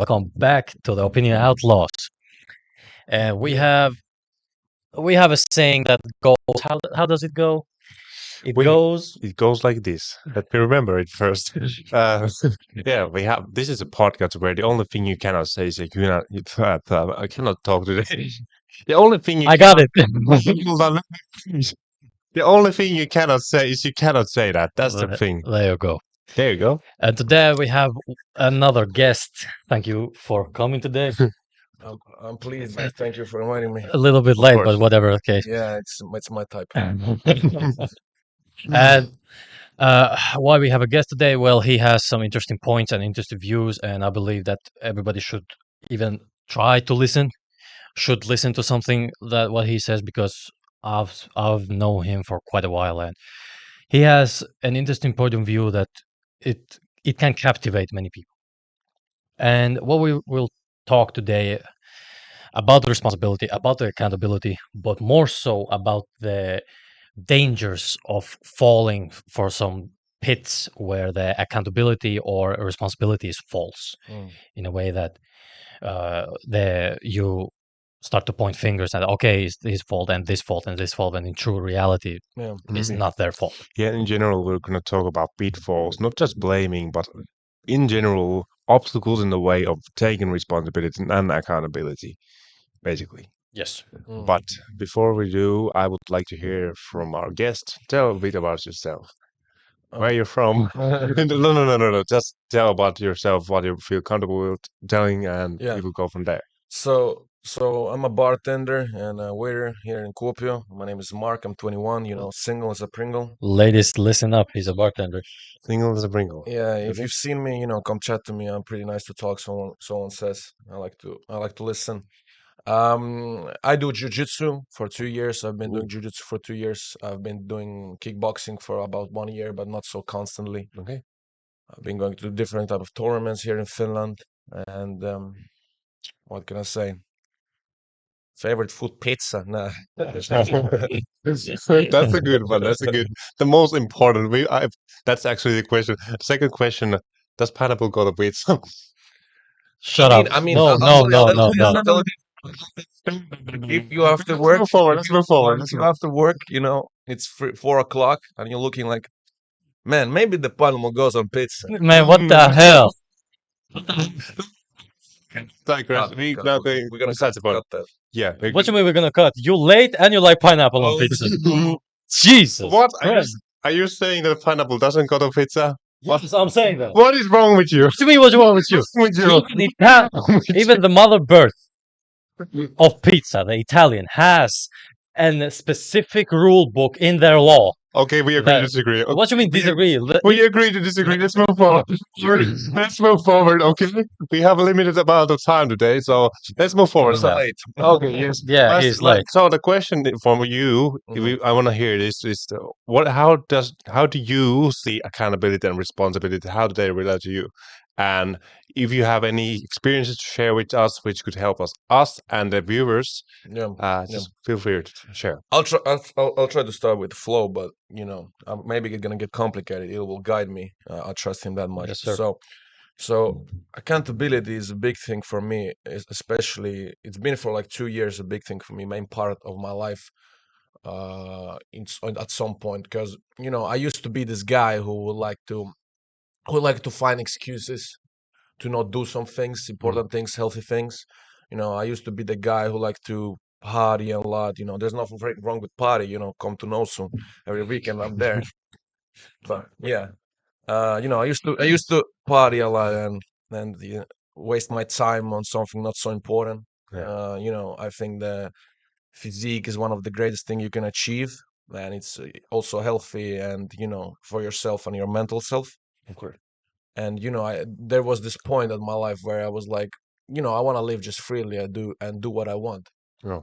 welcome back to the Opinion Outlaws. And we have a saying that goes. How does it go? It We goes. it goes like this. Let me remember it first. Uh, yeah, we have. This is a podcast where the only thing you cannot say is that you cannot. I cannot talk today. The only thing you I got cannot. it. Hold on, let me finish. The only thing you cannot say is you cannot say that. That's the thing. There you go. There you go. And today we have another guest. Thank you for coming today. I'm pleased. Thank you for inviting me. A little bit Of late, but course. whatever. Okay. Yeah, it's my type. And why we have a guest today? Well, he has some interesting points and interesting views, and I believe that everybody should even try to listen. Should listen to something that what he says because I've known him for quite a while, and he has an interesting point of view that it can captivate many people. And what we will talk today about the responsibility, about the accountability, but more so about the dangers of falling for some pits where the accountability or responsibility is false in a way that you start to point fingers at okay, it's his fault and this fault and this fault, and in true reality, Yeah. it's not their fault. Yeah, in general, we're going to talk about pitfalls, not just blaming, but in general, obstacles in the way of taking responsibility and accountability, basically. Yes. But before we do, I would like to hear from our guest. Tell a bit about yourself. Where you're from? No. Just tell about yourself, what you feel comfortable with telling, and Yeah. we will go from there. So I'm a bartender and a waiter here in Kuopio. My name is Marc. I'm 21. Single as a Pringle. Ladies, listen up. He's a bartender. Single as a Pringle. Yeah. If you've seen me, come chat to me. I'm pretty nice to talk. Someone says I like to listen. I do jiujutsu for 2 years. I've been doing jiujutsu for 2 years. I've been doing kickboxing for about 1 year, but not so constantly. Okay. I've been going to different type of tournaments here in Finland, and what can I say? Favorite food, pizza. Nah. That's a good one. That's a good. The most important. That's actually the question. Second question: does pineapple go to pizza? Shut up. No. If you have to work, Let's move forward. Let's move forward. if you have to work, it's 4 o'clock, and you're looking like, man, maybe the pineapple goes on pizza. Man, what the hell? Digress. We're gonna Besides the point. cut that. Yeah. What you mean we're gonna cut? You late and you like pineapple on pizza. Jesus. What Christ. are you saying that pineapple doesn't go to pizza? Yes, I'm saying that. What is wrong with you? What do you mean what's wrong with you? With you? Even the mother birth of pizza, the Italian, has a specific rule book in their law. Okay, we agree to disagree. What do you mean disagree? We agree to disagree. Let's move forward. Let's move forward, okay? We have a limited amount of time today, so let's move forward. So late. Okay, yes. Yeah, he's late. So the question from you, I want to hear this: is how do you see accountability and responsibility? How do they relate to you? And if you have any experiences to share with us, which could help us and the viewers, just feel free to share. I'll try to start with flow, but I'm maybe gonna get complicated. It will guide me. I trust him that much. Yes, sir. So accountability is a big thing for me, especially it's been for like 2 years a big thing for me, main part of my life. At some point, because I used to be this guy who would like to find excuses to not do some things, important things, healthy things. I used to be the guy who liked to party a lot. There's nothing wrong with party. Come to know soon. Every weekend I'm there. But yeah, I used to party a lot and waste my time on something not so important. I think the physique is one of the greatest thing you can achieve, and it's also healthy and for yourself and your mental self. Okay. And there was this point in my life where I was like, I want to live just freely and do what I want. Yeah.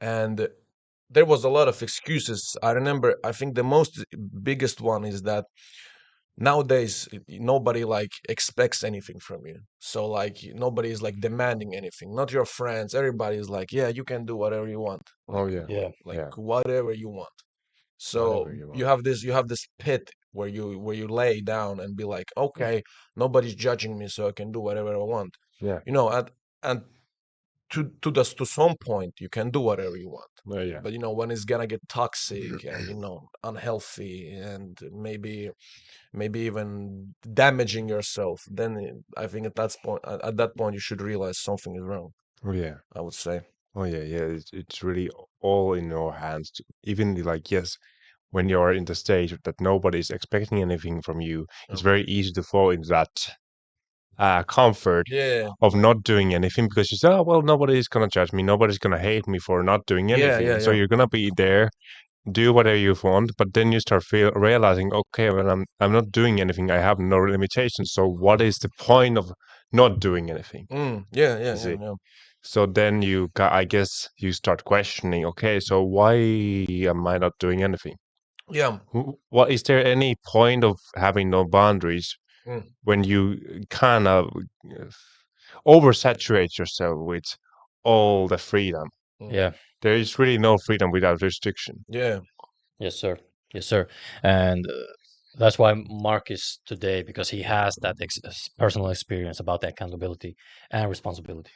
And there was a lot of excuses. I remember, I think the most biggest one is that nowadays nobody like expects anything from you. So like nobody is like demanding anything. Not your friends. Everybody is like, yeah, you can do whatever you want. Oh yeah. Yeah. Whatever you want. So Whatever you want. you have this pit where you lay down and be like, okay, nobody's judging me, so I can do whatever I want. Yeah. And to some point you can do whatever you want. Yeah. But when it's gonna get toxic and unhealthy and maybe even damaging yourself, then I think at that point you should realize something is wrong, Oh yeah. I would say. Oh yeah. Yeah. It's really all in your hands. Even like yes, when you're in the stage that nobody's expecting anything from you, it's Um, very easy to fall into that comfort yeah, of not doing anything because you say, oh well, nobody's gonna judge me, nobody's gonna hate me for not doing yeah, anything, yeah, and so yeah. you're gonna be there, do whatever you want, but then you start realizing, okay, well, I'm not doing anything. I have no limitations. So what is the point of not doing anything? Yeah, yeah, You yeah, see. yeah. So then I guess you start questioning. Okay, so why am I not doing anything? Yeah. What is there any point of having no boundaries Mm, when you kind of oversaturate yourself with all the freedom? mm, Yeah. There is really no freedom without restriction. yeah. Yes, sir. Yes, sir. And that's why Mark is today, because he has that personal experience about the accountability and responsibility.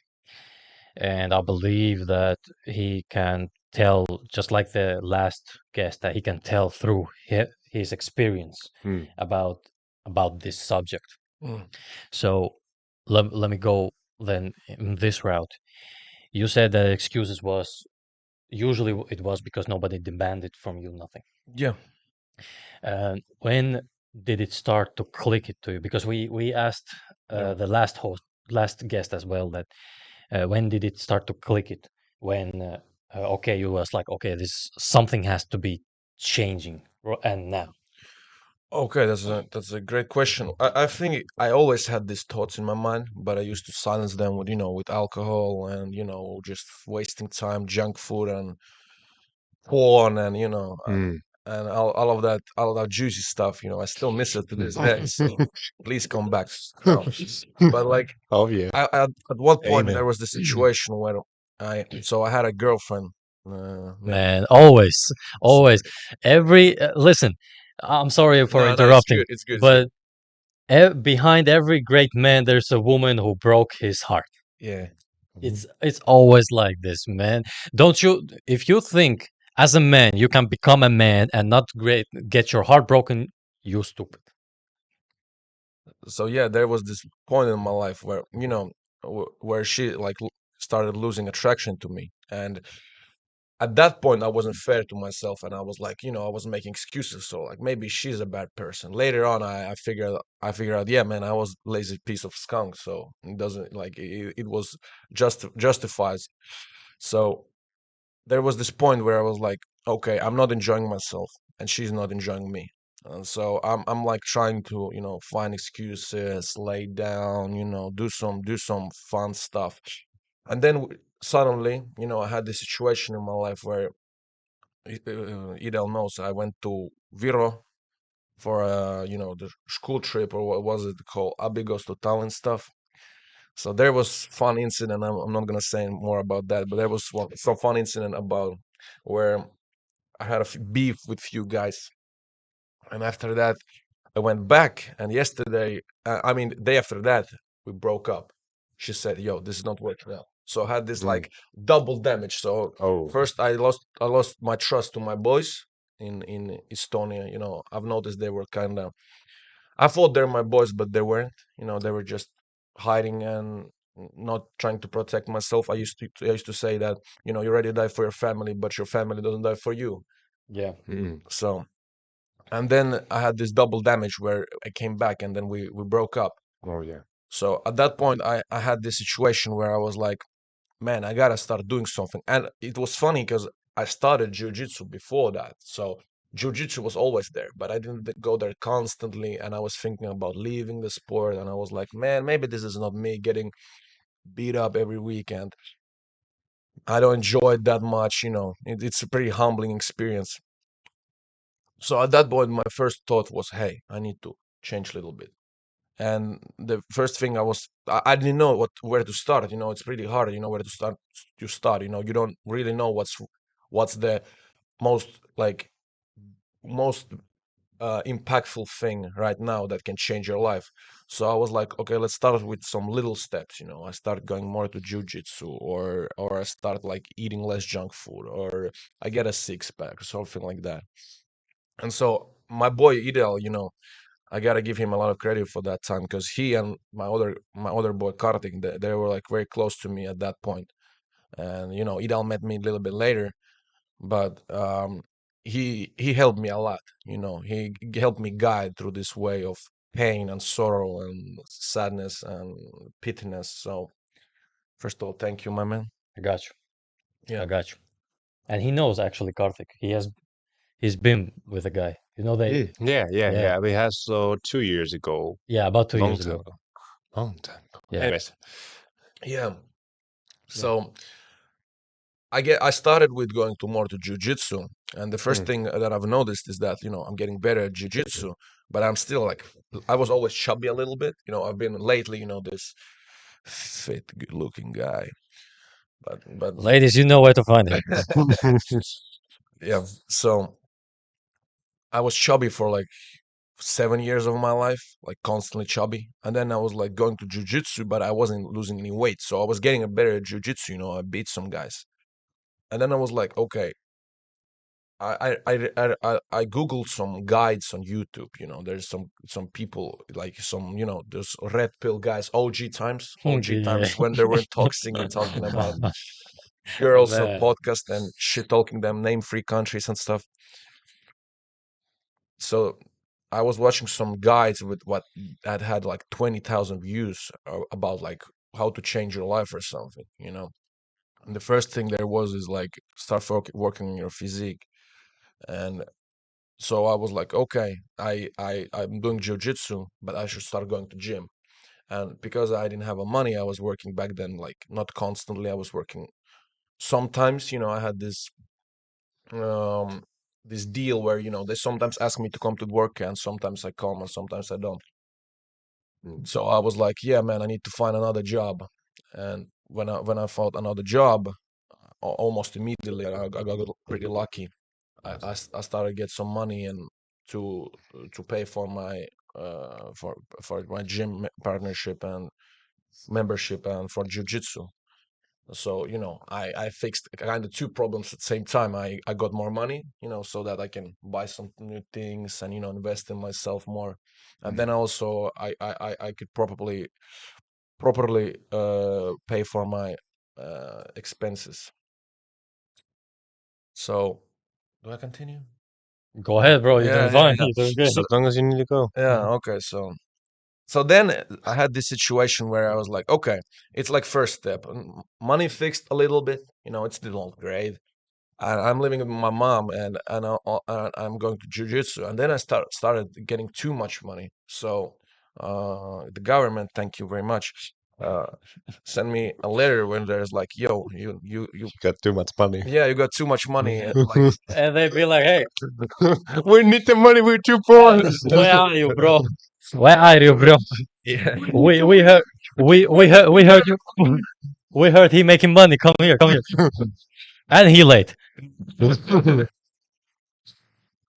And I believe that he can tell, just like the last guest, that he can tell through his experience Mm. about this subject. Mm, So let me go then in this route. You said that excuses was usually it was because nobody demanded from you nothing. yeah. And when did it start to click it to you? Because we asked Yeah. the last guest as well, that when did it start to click it? When okay, you was like, okay, this something has to be changing, and now. Okay, that's a great question. I think I always had these thoughts in my mind, but I used to silence them with with alcohol and just wasting time, junk food and porn and Mm. and all of that juicy stuff. I still miss it to this day. So please come back. No, but like Oh yeah. at one point Amen. there was the situation where I had a girlfriend. Named Man, always, so always. Every listen, I'm sorry for no, it's interrupting, good. It's good. It's good. but behind every great man, there's a woman who broke his heart. Yeah. It's always like this, man. Don't you? If you think as a man you can become a man and not get your heart broken, you stupid. So yeah, there was this point in my life where where she started losing attraction to me, and at that point I wasn't fair to myself, and I was like, I was making excuses. So like maybe she's a bad person. Later on, I figured out, yeah, man, I was lazy piece of skunk. So it doesn't like it was justifies. So there was this point where I was like, okay, I'm not enjoying myself, and she's not enjoying me. And so I'm like trying to, find excuses, lay down, do some fun stuff. And then suddenly, I had this situation in my life where Idel knows I went to Viro for the school trip, or what was it called? Abi goes to Tallinn stuff. So there was fun incident. I'm not gonna say more about that, but there was some fun incident about where I had a beef with few guys, and after that, I went back. And yesterday, I mean, day after that, we broke up. She said, "Yo, this is not working out." So I had this Mm. like double damage. So Oh. first, I lost my trust to my boys in Estonia. I've noticed they were kind of. I thought they're my boys, but they weren't. They were just hiding and not trying to protect myself. I used to say that you're ready to die for your family, but your family doesn't die for you. Yeah. Mm. So, and then I had this double damage where I came back, and then we broke up. Oh yeah. So at that point, I had this situation where I was like, man, I gotta start doing something. And it was funny because I started jiujutsu before that. So jiujutsu was always there, but I didn't go there constantly. And I was thinking about leaving the sport. And I was like, man, maybe this is not me, getting beat up every weekend. I don't enjoy it that much. It's a pretty humbling experience. So at that point, my first thought was, hey, I need to change a little bit. And the first thing I didn't know where to start. It's pretty hard. Where to start. You don't really know what's the most like most impactful thing right now that can change your life. So I was like, okay, let's start with some little steps. I start going more to jujitsu, or I start like eating less junk food, or I get a six pack or something like that. And so my boy Ideal, I gotta give him a lot of credit for that time, because he and my other boy Kartik, they were like very close to me at that point. And Ideal met me a little bit later, but he helped me a lot. He helped me guide through this way of pain and sorrow and sadness and pittiness. So first of all, thank you, my man. I got you. Yeah. I got you. And he knows actually Karthik. He's been with a guy. They yeah. We had so 2 years ago, Yeah, about 2 long years time ago. ago, long time ago. Yeah. Anyways, Yeah. So I started with going to more to jujitsu, and the first thing that I've noticed is that I'm getting better at jujitsu, but I'm still like, I was always chubby a little bit. I've been lately, this fit, good-looking guy, but Ladies, you know where to find him. yeah. So I was chubby for like 7 years of my life, like constantly chubby, and then I was like going to jujitsu, but I wasn't losing any weight, so I was getting a better at jujitsu. I beat some guys, and then I was like, okay. I googled some guides on YouTube. There's some people like there's red pill guys, OG Yeah. times when they weren't toxic and talking about girls on Man. podcast and shit talking them name free countries and stuff. So I was watching some guides with what that had like 20,000 views about like how to change your life or something. And the first thing there was is like start working on your physique. And so I was like, okay, I'm doing jujitsu, but I should start going to gym. And because I didn't have a money, I was working back then, like not constantly. I was working sometimes. I had um this deal where they sometimes ask me to come to work, and sometimes I come, and sometimes I don't. So I was like, yeah, man, I need to find another job. And when I found another job, almost immediately I got pretty lucky. I started get some money and to pay for my for my gym partnership and membership and for jujitsu. So I fixed kind of two problems at the same time. I got more money, so that I can buy some new things and invest in myself more. And then also I could properly pay for my expenses. So do I continue? Go ahead, bro. You're Yeah, doing yeah, fine. yeah. You're doing good. So as long as you need to go. yeah, okay. So then I had this situation where I was like, okay, it's like first step. Money fixed a little bit, it's still not great. I'm living with my mom, and I'm going to jujitsu, and then I started getting too much money. So the government, thank you very much, uh, sent me a letter when there's like, yo, you, You got too much money. yeah, you got too much money, and like, And they'd be like, hey, We need the money. We're too poor. where are you, bro? Where are you, bro? yeah, We heard we heard you. We heard he making money. Come here, come here. And he late.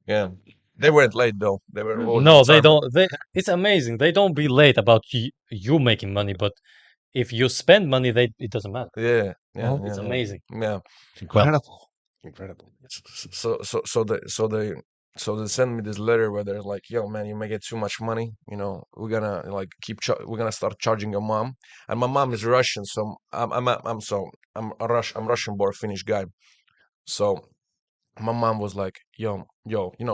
yeah, they weren't late though. They were always No, they determined. don't. It's amazing. They don't be late about you making money, but if you spend money, it doesn't matter. Yeah, yeah, Oh, It's yeah, amazing. yeah. Incredible. Incredible. So they send me this letter where they're like, "Yo, man, you may get too much money. We're gonna like we're gonna start charging your mom." And my mom is Russian, so I'm Russian born Finnish guy. So my mom was like, "Yo,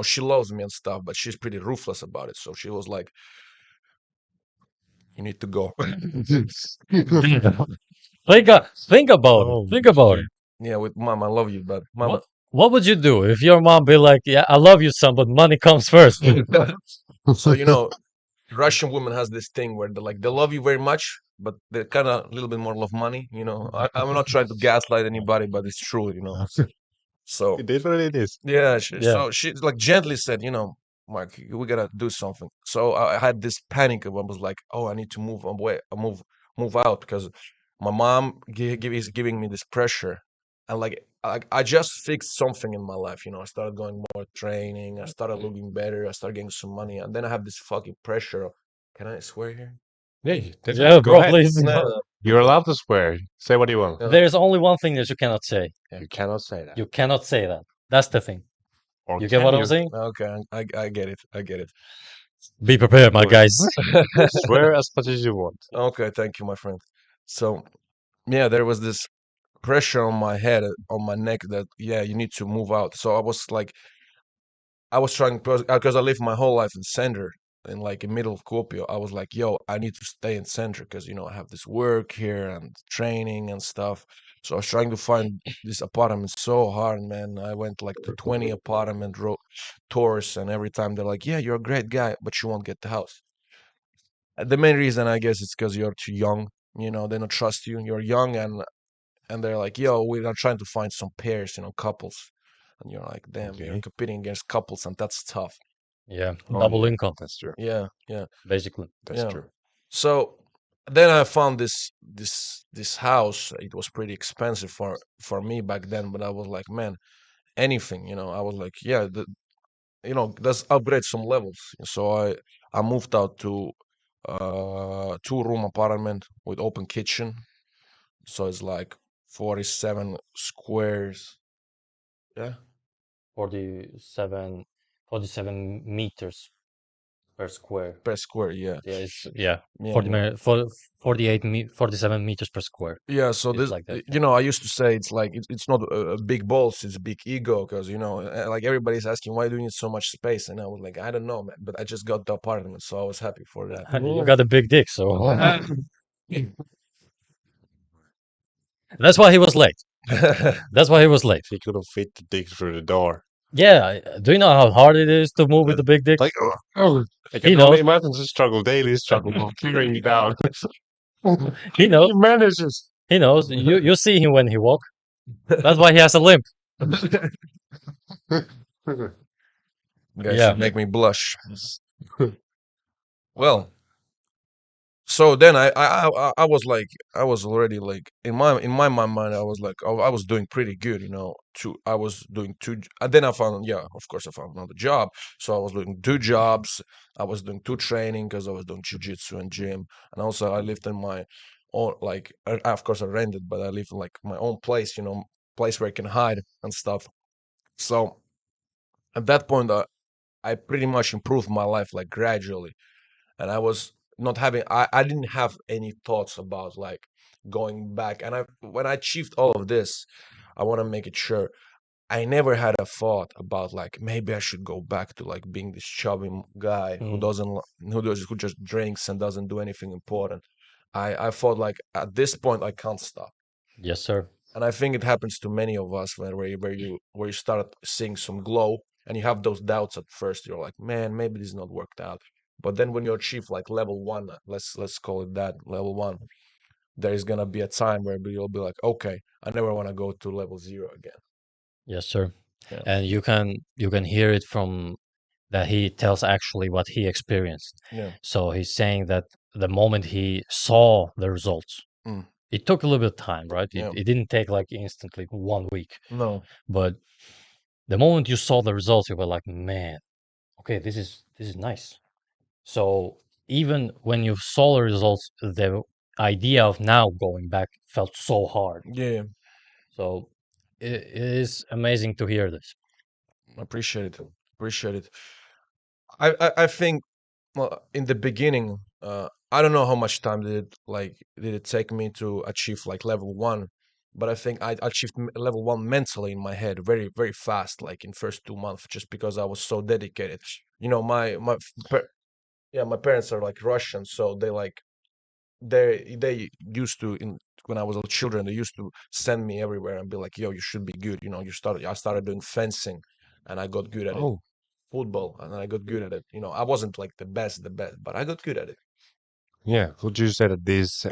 she loves me and stuff, but she's pretty ruthless about it." So she was like, "You need to go." Think about it. Oh, Think about it. Yeah, with mom, I love you, but mama. What would you do if your mom be like, "Yeah, I love you, son, but money comes first." So Russian women has this thing where they love you very much, but they kind of a little bit more love money. I'm not trying to gaslight anybody, but it's true. So it is what it is. yeah, Yeah. so she like gently said, Mark, we gotta do something. So I had this panic. I was like, oh, I need to move away, move out, because my mom is giving me this pressure, and like I just fixed something in my life. I started going more training. I started looking better. I started getting some money, and then I have this fucking pressure. Can I swear here? Yeah, go bro, ahead. please. No. You're allowed to swear. Say what you want. There's only one thing that you cannot say. You cannot say that. You cannot say that. That's the thing. Or You get can what you? I'm saying? Okay, I get it. I get it. Be prepared, my Well, guys. Swear as much as you want. Okay, thank you, my friend. So yeah, there was this pressure on my head, on my neck that yeah, you need to move out. So I was trying because I lived my whole life in center in like in middle of Kuopio. I was like, yo, I need to stay in center because I have this work here and training and stuff. So I was trying to find this apartment so hard, man. I went like to 20 apartment tours, and every time they're like, yeah, you're a great guy, but you won't get the house. The main reason I guess is because you're too young. They don't trust you. You're young, and they're like, yo, we're trying to find some pairs, couples. And you're like, damn, you're Okay. competing against couples, and that's tough. Yeah, Oh, double yeah, income, That's true. Yeah, yeah, basically. That's yeah. true. So then I found this house. It was pretty expensive for me back then, but I was like, man, anything, I was like, yeah, let's upgrade some levels. So I moved out to 2-room apartment with open kitchen. So it's like 47 squares. Yeah, 47, 47 meters per square. per square. Yeah, Yeah, it's yeah, 40 yeah. 47 meters per square. Yeah, so It's this, like that. I used to say it's like it's not big balls, it's big ego, because like everybody's asking why do you need so much space, and I was like, I don't know, man, but I just got the apartment, so I was happy for that. You got a big dick, so that's why he was late. That's why he was late. He couldn't fit the dick through the door. Yeah, do you know how hard it is to move with a big dick? Like, I He can knows. only imagine the struggle, daily struggle of carrying it down. He knows. He manages. He knows. You see him when he walk. That's why he has a limp. Guys, Yeah. you make me blush. Well, so then I was like, I was already like in my mind I was like, oh, I was doing pretty good, I was doing and then I found, yeah, of course I found another job. So I was doing 2 jobs. I was doing 2 training because I was doing jiu-jitsu and gym, and also I lived in my own, like of course I rented, but I lived in like my own place, place where I can hide and stuff. So at that point I pretty much improved my life like gradually, and I was not having I didn't have any thoughts about like going back. And when I achieved all of this, I want to make it sure I never had a thought about like maybe I should go back to like being this chubby guy who Mm. doesn't who just drinks and doesn't do anything important. I thought like at this point I can't stop. Yes, sir. And I think it happens to many of us where you start seeing some glow, and you have those doubts at first. You're like, man, maybe this is not worked out. But then when you achieve like level one, let's call it that, level one, there is gonna be a time where you'll be like, okay, I never want to go to level 0 again. Yes, sir. Yeah. And you can hear it from that he tells actually what he experienced. Yeah. So he's saying that the moment he saw the results, Mm. it took a little bit of time, right? Yeah. It didn't take like instantly 1 week. No. But the moment you saw the results, you were like, man, okay, this is nice. So even when you saw the results, the idea of now going back felt so hard. Yeah. So it is amazing to hear this. Appreciate it. Appreciate it. I think, well, in the beginning, I don't know how much time did it take me to achieve like level one, but I think I achieved level one mentally in my head very very fast, like in first 2 months, just because I was so dedicated. Yeah, my parents are like Russian, so they used to, in when I was a children, they used to send me everywhere and be like, yo, you should be good. I started doing fencing, and I got good at it. Oh, Football, and I got good at it. I wasn't like the best, but I got good at it. yeah. Would you say that this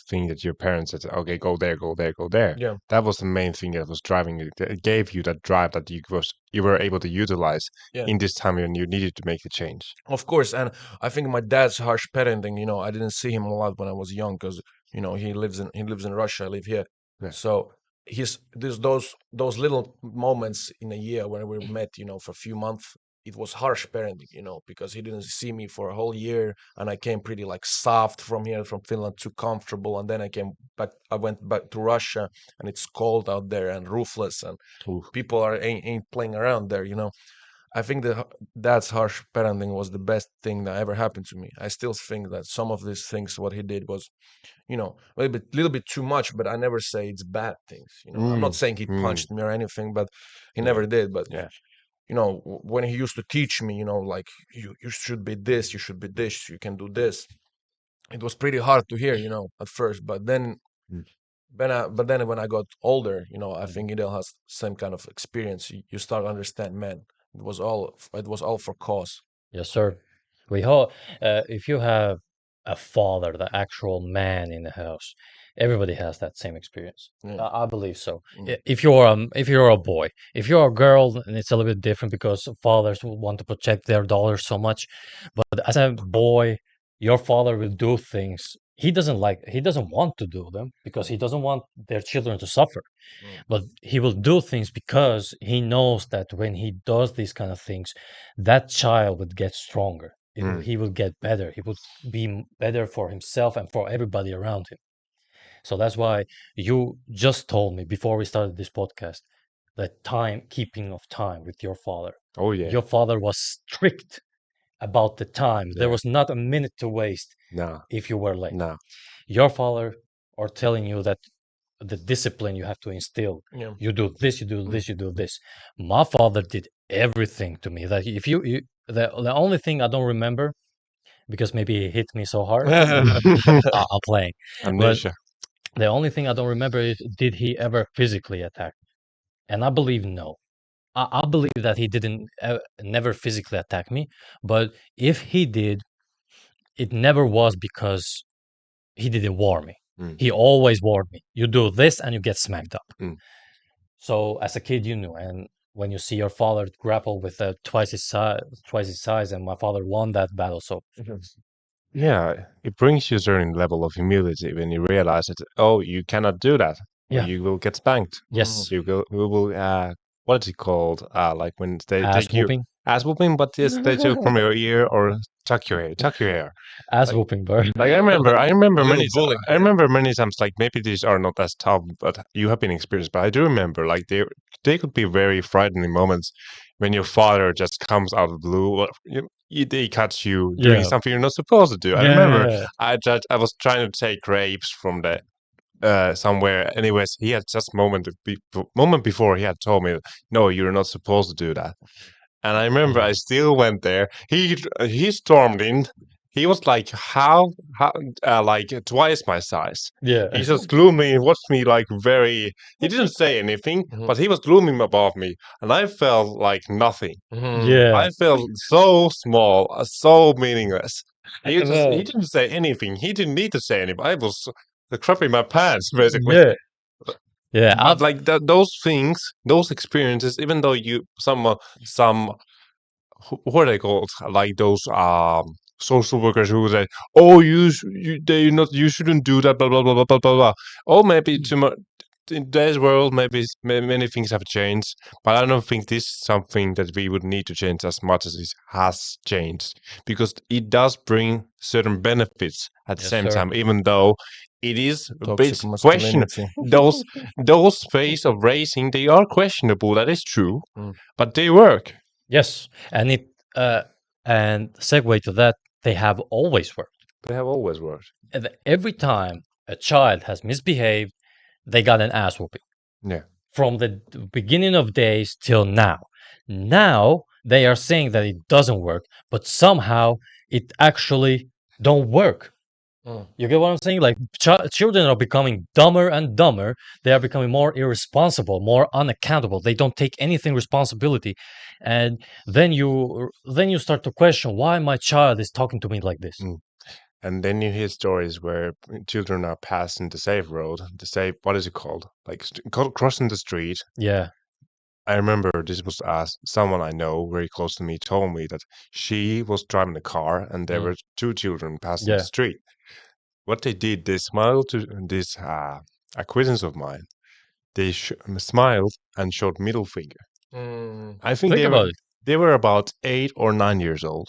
thing that your parents said, okay, go there, go there, go there, Yeah, that was the main thing that was driving you, that gave you that drive that you were able to utilize yeah, in this time when you needed to make the change? of course. And I think my dad's harsh parenting, I didn't see him a lot when I was young, because he lives in Russia, I live here. Yeah. So there's those little moments in a year when we met, for a few months. It was harsh parenting, because he didn't see me for a whole year, and I came pretty like soft from here, from Finland, too comfortable, and then I went back to Russia, and it's cold out there and roofless, and Oof. people ain't playing around there. I think that that's harsh parenting was the best thing that ever happened to me. I still think that some of these things, what he did was, a little bit too much, but I never say it's bad things. I'm not saying he Mm. punched me or anything, but he Yeah. never did. But Yeah. when he used to teach me, like you should be this, you should be this, you can do this. It was pretty hard to hear, at first, but then. Mm. But then when I got older, I Mm. think Idel has same kind of experience. You start to understand, man, it was all for cause. Yes, sir. If you have a father, the actual man in the house, everybody has that same experience. Yeah. I believe so. Mm. If you're a boy, if you're a girl, and it's a little bit different because fathers will want to protect their daughters so much. But as a boy, your father will do things he doesn't want to do them because he doesn't want their children to suffer. Mm. But he will do things because he knows that when he does these kind of things, that child would get stronger. Mm. He will get better. He would be better for himself and for everybody around him. So that's why you just told me before we started this podcast that keeping of time with your father. Oh yeah. Your father was strict about the time. There Yeah. was not a minute to waste No. if you were late. No. Your father are telling you that the discipline you have to instill. Yeah. You do this, you do this, you do this. My father did everything to me. That if the only thing I don't remember, because maybe he hit me so hard, I'm playing. But Amnesia. the only thing I don't remember is did he ever physically attack me? And I believe no. I believe that he didn't never physically attack me. But if he did, it never was because he didn't warn me. Mm. He always warned me. You do this and you get smacked up. Mm. So as a kid, you knew, and when you see your father grapple with twice his size, and my father won that battle. So Yeah, it brings you a certain level of humility when you realize that, oh, you cannot do that, or Yeah. you will get spanked. yes, You will what is it called? Like when they ass take you whooping, ass whooping, but yes, they take from your ear or tuck your hair. ass Like- whooping, bro. Like I remember A little many, bullying. I remember many times. Like maybe these are not as tough, but you have been experienced. But I do remember, like they could be very frightening moments when your father just comes out of the blue. Or, they catch you doing Yeah. something you're not supposed to do. I remember Yeah. I was trying to take grapes from the somewhere. Anyways, he had just moment before he had told me, no, you're not supposed to do that. And I remember I still went there. He stormed in. He was like like twice my size. Yeah. He just gloomy and watched me like very. He didn't say anything, Mhm. but he was glooming above me, and I felt like nothing. Mhm. Yeah. I felt so small, so meaningless. He know. he didn't say anything. He didn't need to say anything. I was crapping my pants basically. Yeah. Yeah. But like those things, those experiences, even though some who are they called? Like those social workers who say, "Oh, you shouldn't do that." Blah blah blah blah blah blah blah. Oh, maybe too much. In today's world, maybe many things have changed, but I don't think this is something that we would need to change as much as it has changed, because it does bring certain benefits at the Yes, same sir. time, even though it is a bit Toxic question. masculinity. Those ways of raising, they are questionable. That is true, Mm. but they work. Yes, and and segue to that, they have always worked. They have always worked. And every time a child has misbehaved, they got an ass whooping. Yeah. From the beginning of days till now. Now they are saying that it doesn't work, but somehow it actually don't work. Mm. You get what I'm saying? Like children are becoming dumber and dumber. They are becoming more irresponsible, more unaccountable. They don't take anything responsibility, and then you start to question why my child is talking to me like this. Mm. And then you hear stories where children are passing the safe road, the safe, what is it called? Like crossing the street. Yeah, I remember this was someone I know very close to me told me that she was driving a car and there Mm. were two children passing Yeah. the street. What they did, they smiled to this acquaintance of mine. they smiled and showed middle finger. Mm. I think Think about it. they were about 8 or 9 years old.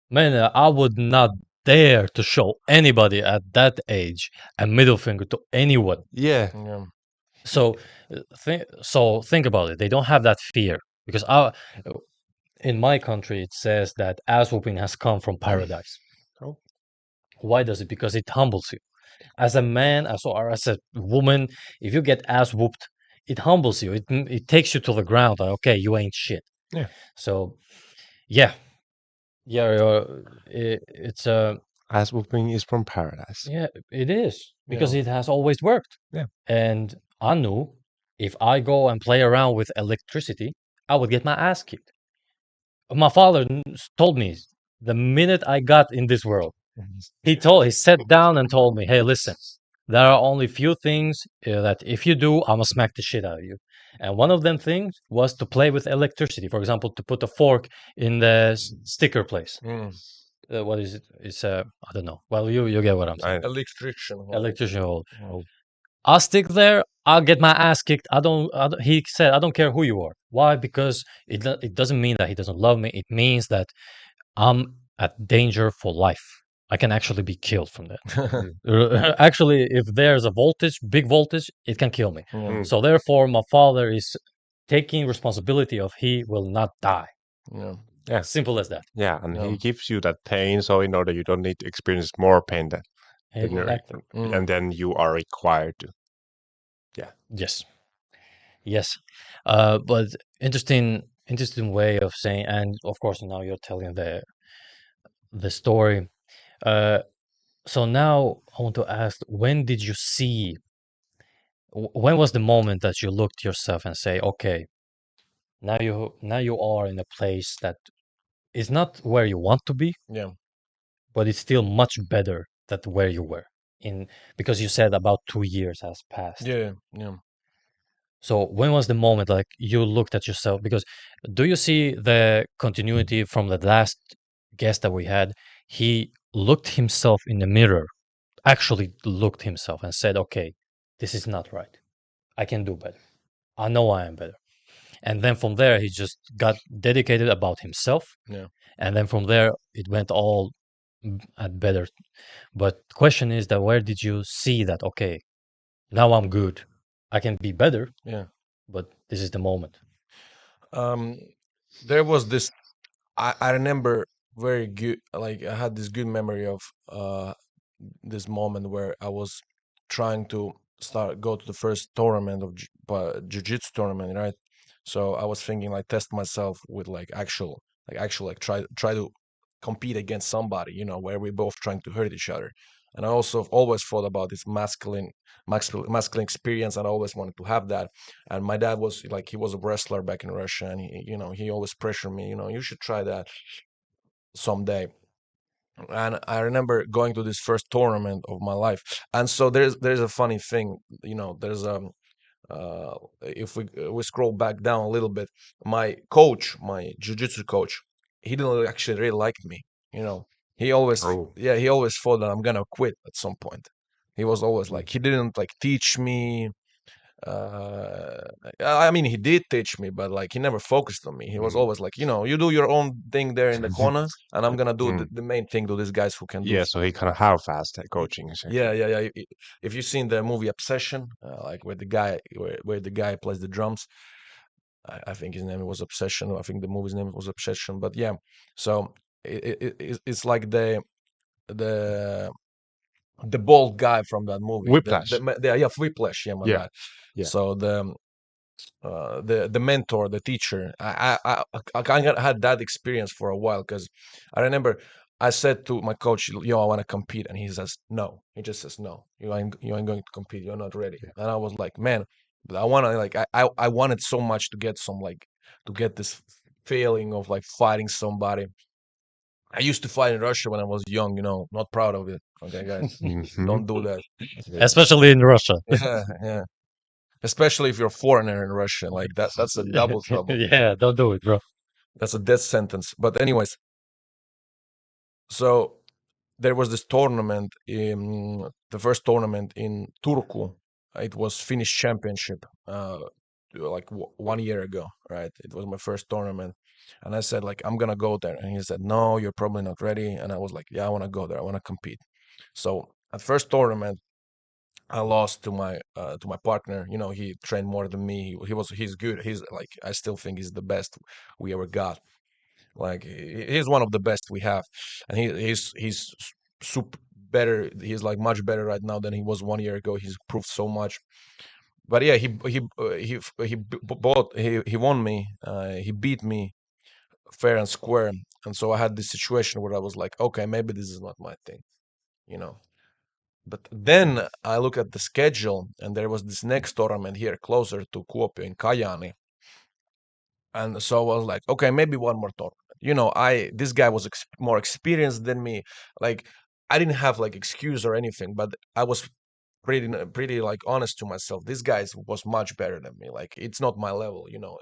Man, I would not dare to show anybody at that age a middle finger to anyone. Yeah. Yeah. So, think about it. They don't have that fear because in my country it says that ass whooping has come from paradise. Oh. Why does it? Because it humbles you. As a man, or as a woman, if you get ass whooped, it humbles you. It takes you to the ground. Like, okay, you ain't shit. Yeah. So, yeah, it's Ass whooping is from paradise. yeah, it is because Yeah. it has always worked. Yeah. And I knew if I go and play around with electricity, I would get my ass kicked. My father told me the minute I got in this world, he sat down and told me, "Hey, listen, there are only few things that if you do, I'm gonna smack the shit out of you." And one of them things was to play with electricity. For example, to put a fork in the sticker place. Mm. What is it? It's I don't know. Well, you get what I'm saying. Electrician. Electrician hole. Oh. I'll stick there. I'll get my ass kicked. He said, "I don't care who you are." Why? Because it doesn't mean that he doesn't love me. It means that I'm at danger for life. I can actually be killed from that. Actually, if there's a big voltage, it can kill me. Yeah. So therefore, my father is taking responsibility of he will not die. Yeah. Yeah. Simple as that. Yeah, and Yeah. he gives you that pain, so in order you don't need to experience more pain than you're, Exactly. Mm. and then you are required to. Yes. Yes. But interesting way of saying, and of course now you're telling the story. So now I want to ask, when did you see? When was the moment that you looked yourself and say, okay, now you are in a place that is not where you want to be, Yeah. but it's still much better than where you were in because you said about 2 years has passed. Yeah. Yeah. So when was the moment like you looked at yourself? Because do you see the continuity from the last guest that we had? He looked himself in the mirror, actually looked himself and said, okay, this is not right. I can do better. I know I am better. And then from there, he just got dedicated about himself. Yeah. And then from there, it went all at better. But the question is that where did you see that, okay, now I'm good. I can be better, Yeah. but this is the moment. There was this. I remember very good. Like I had this good memory of this moment where I was trying to go to the first tournament of jiu-jitsu tournament, right? So I was thinking like test myself with like try to compete against somebody, where we both trying to hurt each other. And I also always thought about this masculine experience, and I always wanted to have that. And my dad was like, he was a wrestler back in Russia, and he always pressured me, you should try that someday. And I remember going to this first tournament of my life. And so there's a funny thing, there's if we scroll back down a little bit, my coach, my jiu-jitsu coach, he didn't actually really like me. He always, Oh. yeah, he always thought that I'm gonna quit at some point. He was always Mm. like, he didn't like teach me. uh I mean, he did teach me, but like he never focused on me. He was Mm. always like, you do your own thing there in the corner, and I'm gonna do Mm. the main thing to these guys who can do. Yeah, so he kind of half-assed that coaching. Yeah, yeah, yeah. If you've seen the movie Obsession, like where the guy plays the drums, I think his name was Obsession. I think the movie's name was Obsession. But yeah, so it's like the the bald guy from that movie. Whiplash. Yeah, Whiplash. Yeah, my Yeah, bad. yeah. So the mentor, the teacher, I kind of had that experience for a while, because I remember I said to my coach, "Yo, I want to compete," and he says, "No." He just says, "No, you ain't going to compete. You're not ready." Yeah. And I was like, "Man, but I want to like I wanted so much to get to get this feeling of like fighting somebody. I used to fight in Russia when I was young. Not proud of it. Okay, guys, Mhm. don't do that. Especially in Russia. Yeah, yeah. Especially if you're a foreigner in Russia, like that's a double trouble. Yeah, don't do it, bro. That's a death sentence. But anyways, so there was this tournament in the first tournament in Turku, it was Finnish championship, like 1 year ago, right? It was my first tournament, and I said like I'm gonna go there, and he said no, you're probably not ready, and I was like yeah, I want to go there, I want to compete. So at first tournament, I lost to my partner. You know, he trained more than me. He's good. He's like I still think he's the best we ever got. Like he's one of the best we have, and he's super better. He's like much better right now than he was 1 year ago. He's proved so much. But yeah, he won me. He beat me fair and square, and so I had this situation where I was like, okay, maybe this is not my thing, you know. But then I look at the schedule, and there was this next tournament here closer to Kuopio in Kajani. And so I was like, okay, maybe one more tournament. You know, this guy was more experienced than me. Like, I didn't have like excuse or anything, but I was pretty like honest to myself. This guy was much better than me. Like, it's not my level. You know,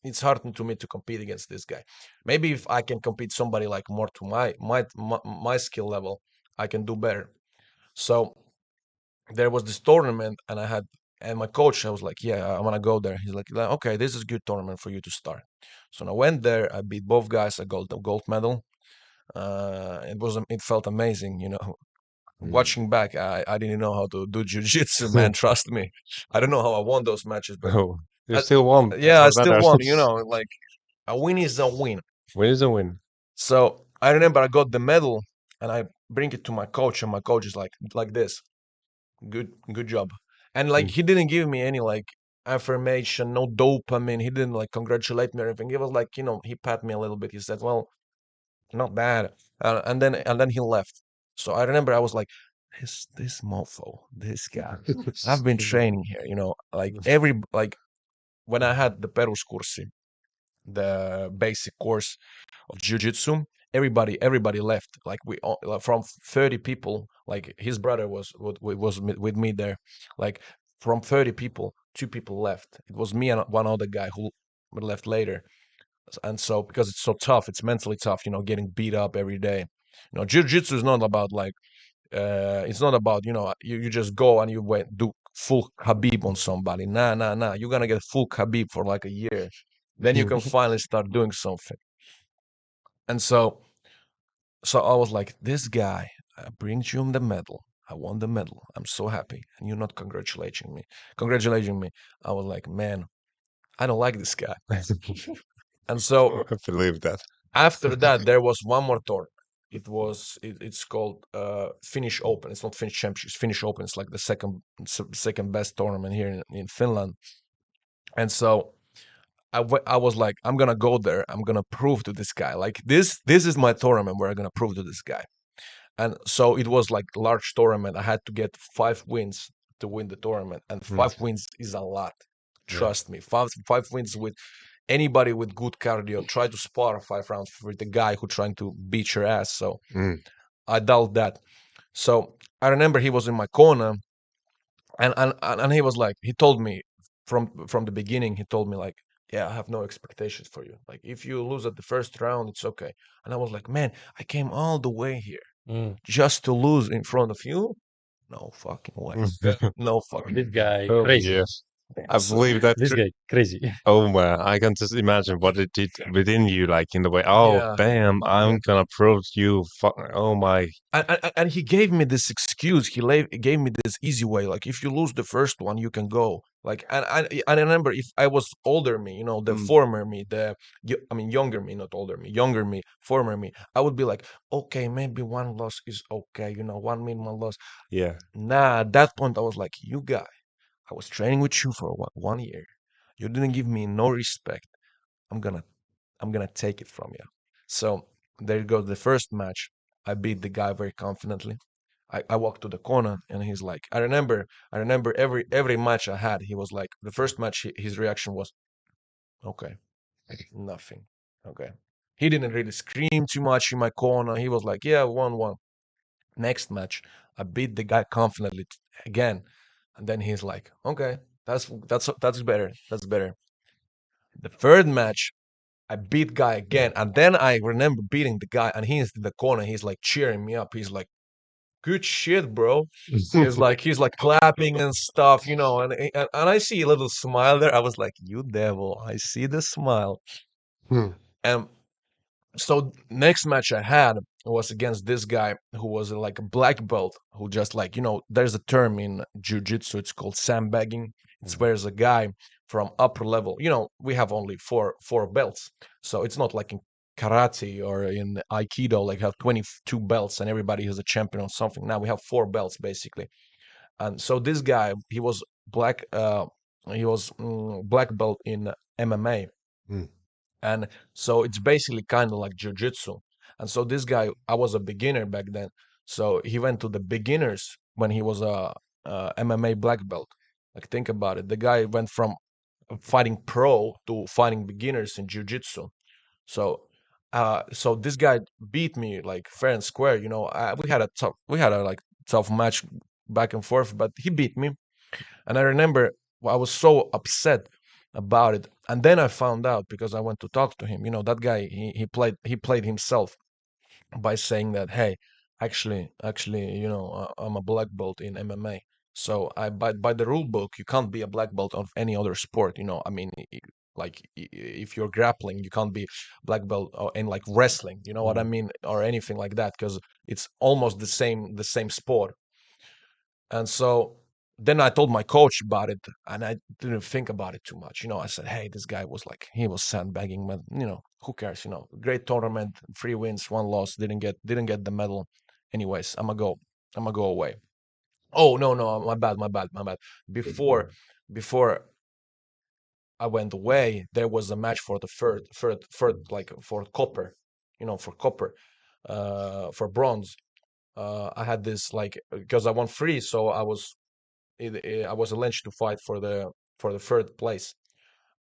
it's hard to me to compete against this guy. Maybe if I can compete somebody like more to my skill level, I can do better. So there was this tournament, and my coach, I was like, yeah, I want to go there. He's like, okay, this is a good tournament for you to start. So I went there, I beat both guys, I got the gold medal. It felt amazing, you know. Mm. Watching back, I didn't know how to do jiu-jitsu, man. Trust me. I don't know how I won those matches, but Oh, you I, still won. yeah, I What still matters? won. You know, like a win is a win. Win is a win. So I remember I got the medal, and I bring it to my coach, and my coach is like this, good job. And like Mm. he didn't give me any like affirmation, no dopamine. He didn't like congratulate me or anything. He was like, you know, he pat me a little bit. He said, well, not bad. And then he left. So I remember I was like, this mofo, this guy. I've been training here, you know, like when I had the peruskurssi, the basic course of jiu-jitsu, everybody left. Like like from 30 people, like his brother was with me there. Like from 30 people, 2 people left. It was me and one other guy who left later. And so because it's so tough, it's mentally tough, you know, getting beat up every day. You know, jiu-jitsu is not about like it's not about, you know, you just go and you went do full Khabib on somebody. Nah. You're gonna get full Khabib for like a year. Then you can finally start doing something. And so I was like, this guy, I bring you the medal. I won the medal. I'm so happy. And you're not congratulating me. Congratulating me. I was like, man, I don't like this guy. And so I believe that. after that, there was one more tournament. It's called Finnish Open. It's not Finnish Championship. It's Finnish Open. It's like the second best tournament here in Finland. And so I was like, I'm gonna go there. I'm gonna prove to this guy. Like this is my tournament where I'm gonna prove to this guy. And so it was like a large tournament. I had to get 5 wins to win the tournament, and Mm. 5 wins is a lot. Yeah. Trust me, five wins with anybody with good cardio. Try to spar 5 rounds with the guy who trying to beat your ass. So Mm. I doubt that. So I remember he was in my corner, and he was like, he told me from the beginning. He told me like, yeah, I have no expectations for you. Like if you lose at the first round, it's okay. And I was like, man, I came all the way here Mm. just to lose in front of you? No fucking way. No fucking. This guy Oh, crazy. yes. I So- believe that. This guy crazy. Oh man, I can just imagine what it did within you, like in the way. Oh, Yeah. bam! I'm Yeah. gonna prove you. Oh my. And he gave me this excuse. Gave me this easy way. Like if you lose the first one, you can go. Like and I remember if I was older me, you know, the Mm. former me, I mean younger me, not older me, younger me, former me, I would be like, okay, maybe one loss is okay, you know, one win, one loss. Yeah. Nah, at that point I was like, you guy, I was training with you for 1 year. You didn't give me no respect. I'm gonna I'm gonna take it from you. So there goes the first match. I beat the guy very confidently. I walked to the corner and he's like, I remember every match I had, he was like, the first match his reaction was, okay, nothing. Okay. He didn't really scream too much in my corner. He was like, yeah, 1-1. Next match, I beat the guy confidently again. And then he's like, okay, that's better. That's better. The third match, I beat guy again, and then I remember beating the guy, and he's in the corner. He's like cheering me up. He's like, good shit, bro. He's like clapping and stuff, and I see a little smile there. I was like, you devil, I see the smile. Hmm. And so next match I had was against this guy who was like a black belt who just like there's a term in jiu-jitsu, it's called sandbagging. It's where there's a guy from upper level. We have only four belts, so it's not like in karate or in aikido like have 22 belts and everybody is a champion or something. Now we have four belts basically. And so this guy, he was black belt in MMA. Hmm. And so it's basically kind of like jiu-jitsu. And so this guy, I was a beginner back then, so he went to the beginners when he was a MMA black belt. Like, think about it, the guy went from fighting pro to fighting beginners in jiu-jitsu. So this guy beat me like fair and square. We had a like tough match back and forth, but he beat me. And I remember I was so upset about it. And then I found out because I went to talk to him. That guy he played himself by saying that, hey, actually, I'm a black belt in MMA. So by the rule book, you can't be a black belt of any other sport. I mean, if you're grappling, you can't be black belt in like wrestling. You know what I mean, or anything like that, because it's almost the same sport. And so then I told my coach about it, and I didn't think about it too much. I said, hey, this guy was like, he was sandbagging, but who cares? Great tournament, 3 wins, 1 loss, didn't get the medal. Anyways, I'm gonna go away. Oh, no, no, my bad. Before I went away, there was a match for the third, like for copper, for copper, for bronze. I had this like because I won three, so I was alleged to fight for the third place.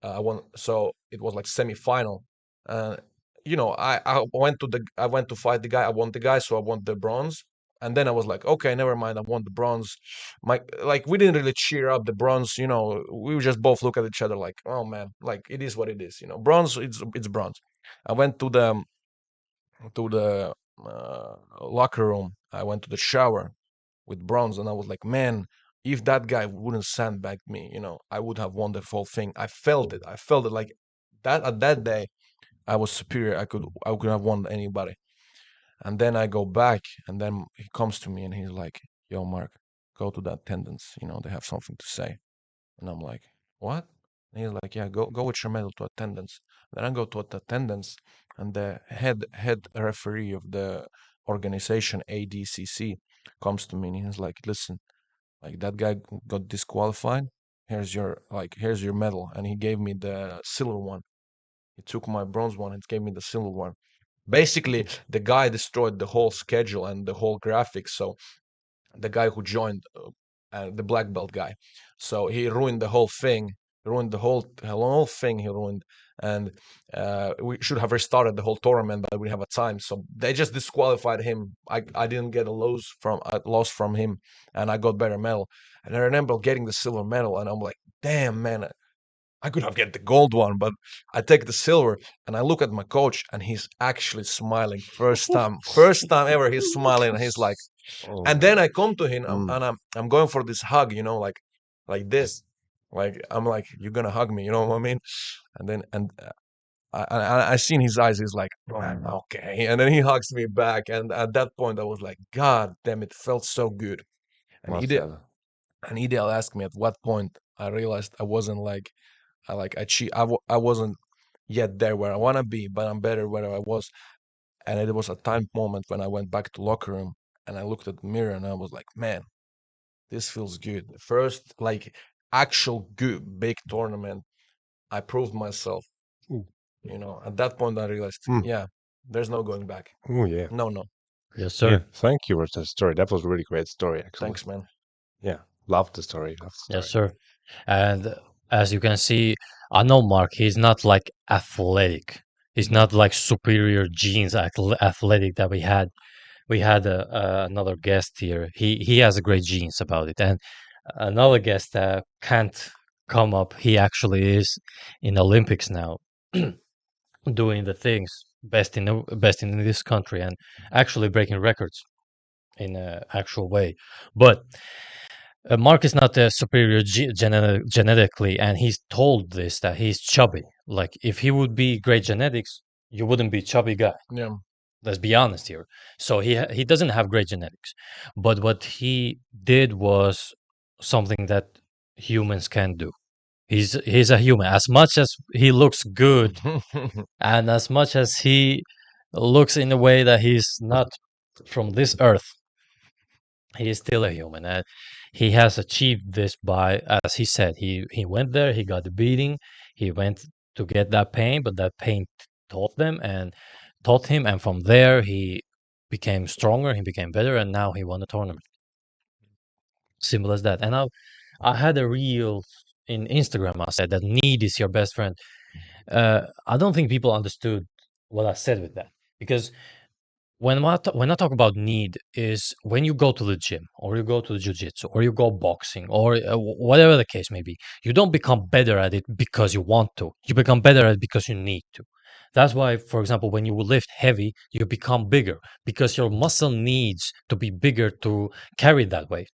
I won, so it was like semi-final. Uh, I went to fight the guy. I won the guy, so I won the bronze. And then I was like, okay, never mind. I won the bronze. We didn't really cheer up the bronze. We would just both look at each other like, oh man, like it is what it is. Bronze, it's bronze. I went to the locker room. I went to the shower with bronze, and I was like, man, if that guy wouldn't sandbag me, I would have won the whole thing. I felt it. I felt it like that at that day. I was superior. I could have won anybody. And then I go back, and then he comes to me and he's like, "Yo, Mark, go to that attendance. They have something to say." And I'm like, "What?" And he's like, "Yeah, go with your medal to attendance." Then I go to attendance, and the head referee of the organization ADCC comes to me and he's like, "Listen, like that guy got disqualified. Here's your medal." And he gave me the silver one. He took my bronze one and gave me the silver one. Basically, the guy destroyed the whole schedule and the whole graphics. So the guy who joined, the black belt guy, so he ruined the whole thing. Ruined the whole thing. He ruined, and we should have restarted the whole tournament, but we have a time. So they just disqualified him. I didn't get a loss from him, and I got better medal. And I remember getting the silver medal, and I'm like, damn man, I could have get the gold one, but I take the silver. And I look at my coach, and he's actually smiling. First time ever, he's smiling, and he's like, Oh, and then I come to him, mm. and I'm going for this hug, like this, like I'm like, you're gonna hug me, you know what I mean? And then I seen his eyes. He's like, okay, and then he hugs me back, and at that point I was like, God damn, it felt so good. And he Must did, have. and Ideal asked me at what point I realized I wasn't like, I wasn't yet there where I wanna be, but I'm better where I was. And it was a time moment when I went back to locker room and I looked at the mirror and I was like, man, this feels good. First, like actual good big tournament. I proved myself. Ooh. At that point I realized, Mm. yeah, there's no going back. Oh yeah. No, no. Yes, Yeah. sir. Thank you for the story. That was a really great story, actually. Thanks, man. Yeah. Love the story. Love the Yes, story. sir. And as you can see, I know Mark. He's not like athletic. He's not like superior genes athletic that we had. We had another guest here. He has a great genes about it, and another guest that can't come up. He actually is in Olympics now, doing the things best in this country, and actually breaking records. in an actual way. But Mark is not superior genetically, and he's told this that he's chubby. Like if he would be great genetics, you wouldn't be chubby guy. Yeah. Let's be honest here. So he doesn't have great genetics, but what he did was something that humans can do. He's a human. As much as he looks good, and as much as he looks in a way that he's not from this earth, he is still a human, and he has achieved this by, as he said, he went there, he got the beating, he went to get that pain, but that pain taught him, and from there he became stronger, he became better, and now he won the tournament. Simple as that. And I had a reel in Instagram. I said that need is your best friend. I don't think people understood what I said with that, because when I talk about need is when you go to the gym or you go to the jiu-jitsu or you go boxing or whatever the case may be, you don't become better at it because you want to. You become better at it because you need to. That's why, for example, when you lift heavy, you become bigger because your muscle needs to be bigger to carry that weight.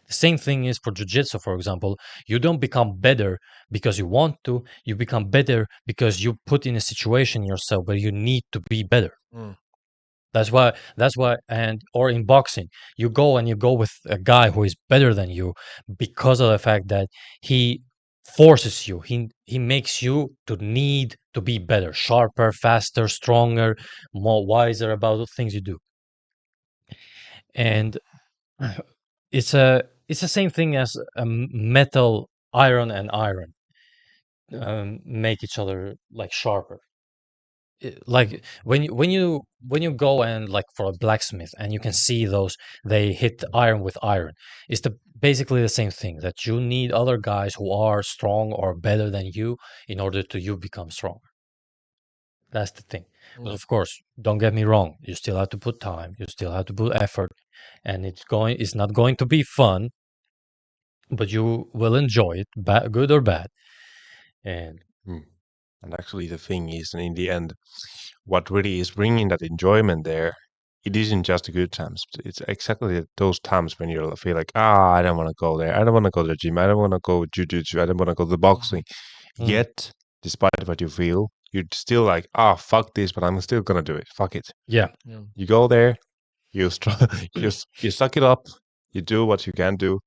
The same thing is for jiu-jitsu, for example. You don't become better because you want to. You become better because you put in a situation yourself where you need to be better. Mm. That's why, and or in boxing, you go with a guy who is better than you because of the fact that he forces you. He makes you to need to be better, sharper, faster, stronger, more wiser about the things you do. And it's the same thing as a metal, iron and iron make each other like sharper. Like when you go and like for a blacksmith and you can see those, they hit iron with iron. It's basically the same thing, that you need other guys who are strong or better than you in order to you become stronger. That's the thing. But of course, don't get me wrong, you still have to put time, you still have to put effort, and it's not going to be fun, but you will enjoy it, good or bad. And And actually, the thing is, in the end, what really is bringing that enjoyment there, it isn't just the good times. It's exactly those times when you feel like, I don't want to go there. I don't want to go to the gym. I don't want to go jiu-jitsu. I don't want to go to the boxing. Mm. Yet, despite what you feel, you're still like, fuck this, but I'm still gonna do it. Fuck it. yeah, You go there, you you suck it up, you do what you can do,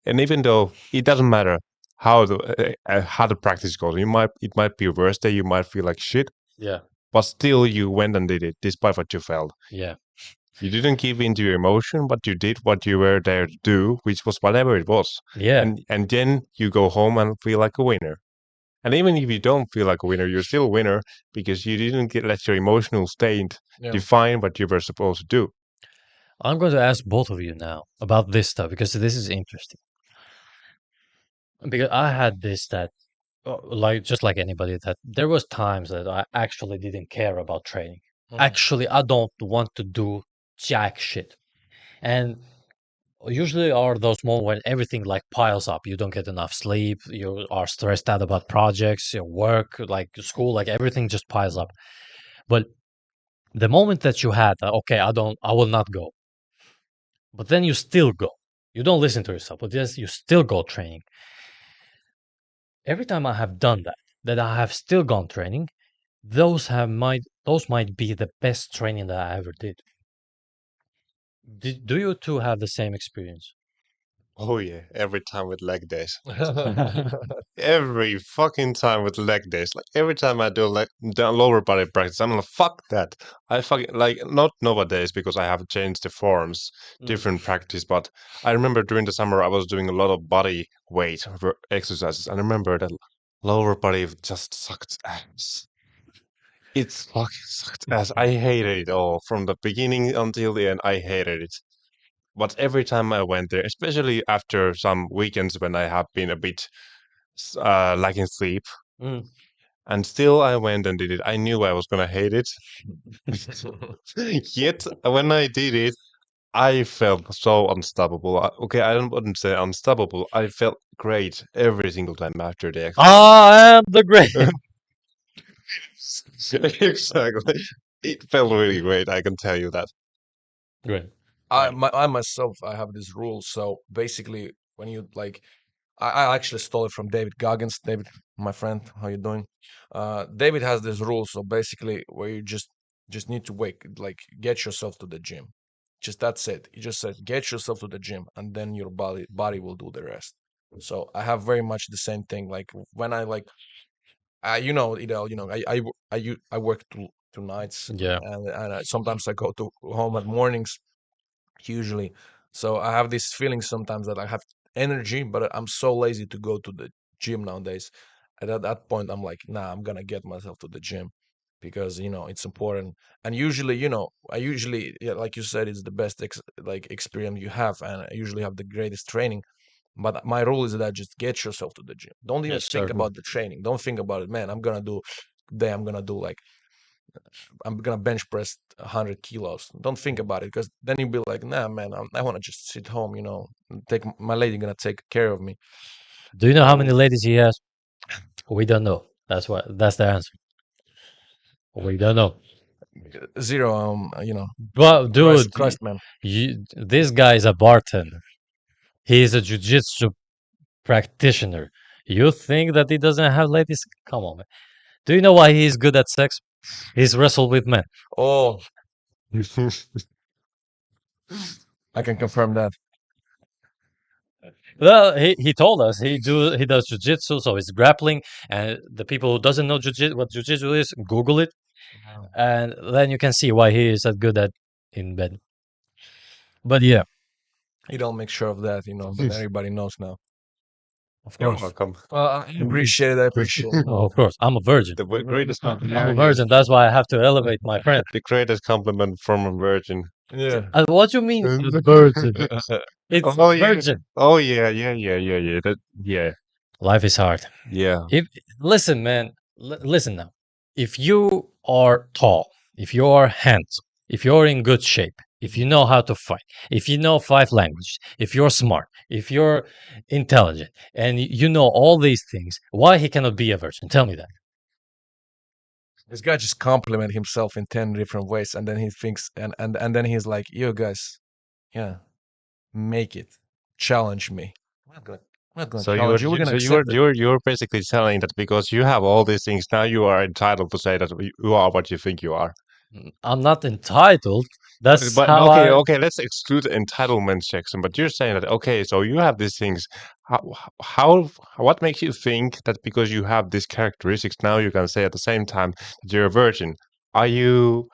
and even though it doesn't matter how the practice goes, it might be a worse day, you might feel like shit, yeah, but still you went and did it despite what you felt. yeah, You didn't give in to your emotion, but you did what you were there to do, which was whatever it was. yeah. And then you go home and feel like a winner. And even if you don't feel like a winner, you're still a winner because you didn't let your emotional state Yeah. define what you were supposed to do. I'm going to ask both of you now about this stuff because this is interesting. Because I had this that, like just like anybody, that there was times that I actually didn't care about training. Actually, I don't want to do jack shit. And usually are those moments when everything like piles up. You don't get enough sleep. You are stressed out about projects, your work, like school, like everything just piles up. But the moment that you had, okay, I will not go. But then you still go. You don't listen to yourself, but yes, you still go training. Every time I have done that I have still gone training, those might be the best training that I ever did. Do you two have the same experience? Oh yeah, every time with leg days. Every fucking time with leg days. Like every time I do like the lower body practice, I'm like, fuck that. I fucking like not nowadays because I have changed the forms, different practice. But I remember during the summer I was doing a lot of body weight exercises. I remember that lower body just sucked ass. It's fucking sucked ass. I hated it all from the beginning until the end. I hated it. But every time I went there, especially after some weekends when I have been a bit lacking sleep, Mm. and still I went and did it. I knew I was gonna hate it. Yet when I did it, I felt so unstoppable. Okay, I don't wouldn't say unstoppable. I felt great every single time after the exercise. I am the great. Exactly. It felt really great. I can tell you that. Great. I myself, I have this rule. So basically, when you like, I actually stole it from David Goggins. David, my friend, how you doing? David has this rule. So basically, where you just need to get yourself to the gym. Just that's it. He just said, get yourself to the gym, and then your body will do the rest. So I have very much the same thing. Like when I like, I work two nights, Yeah. and sometimes I go to home at mornings usually. So I have this feeling sometimes that I have energy, but I'm so lazy to go to the gym nowadays. And at that point, I'm like, nah, I'm gonna get myself to the gym because it's important. And usually, I usually, yeah, like you said, it's the best experience you have, and I usually have the greatest training. But my rule is that just get yourself to the gym. Don't even Yes, think sir. about the training. Don't think about it, man. I'm gonna do like I'm gonna bench press 100 kilos. Don't think about it because then you'll be like, nah, man, I want to just sit home, and take my lady gonna take care of me. Do you know how many So ladies he has? We don't know. That's the answer. We don't know. zero, But dude, Christ, man. this guy is a bartender. He is a jiu-jitsu practitioner. You think that he doesn't have ladies? Come on, man. Do you know why he's good at sex? He's wrestled with men. Oh, I can confirm that. Well, he told us he does jiu-jitsu, so it's grappling. And the people who doesn't know what jiu-jitsu is, Google it, and then you can see why he is that good at in bed. But yeah, You don't make sure of that, that everybody knows now. of You're course. welcome. Well, I appreciate it. I appreciate it. Oh, of course, I'm a virgin. The greatest I'm a virgin. That's why I have to elevate my friend. the greatest compliment from a virgin. Yeah. What do you mean, a virgin? It's Oh yeah. virgin. Oh yeah. Yeah. Life is hard. Yeah. If listen, man, listen now. If you are tall, if you are handsome, if you're in good shape, if you know how to fight, if you know 5 languages, if you're smart, if you're intelligent, and you know all these things, why he cannot be a virgin? Tell me that. This guy just compliment himself in 10 different ways, and then he thinks, and then he's like, "You guys, yeah, make it, challenge me." I'm not gonna So challenge you. We're gonna so you're accept it. you're basically telling that because you have all these things now you are entitled to say that you are what you think you are. I'm not entitled. That's But how okay, I. okay, let's exclude the entitlement section. But you're saying that okay, so you have these things. How what makes you think that because you have these characteristics now you can say at the same time that you're a virgin? Are you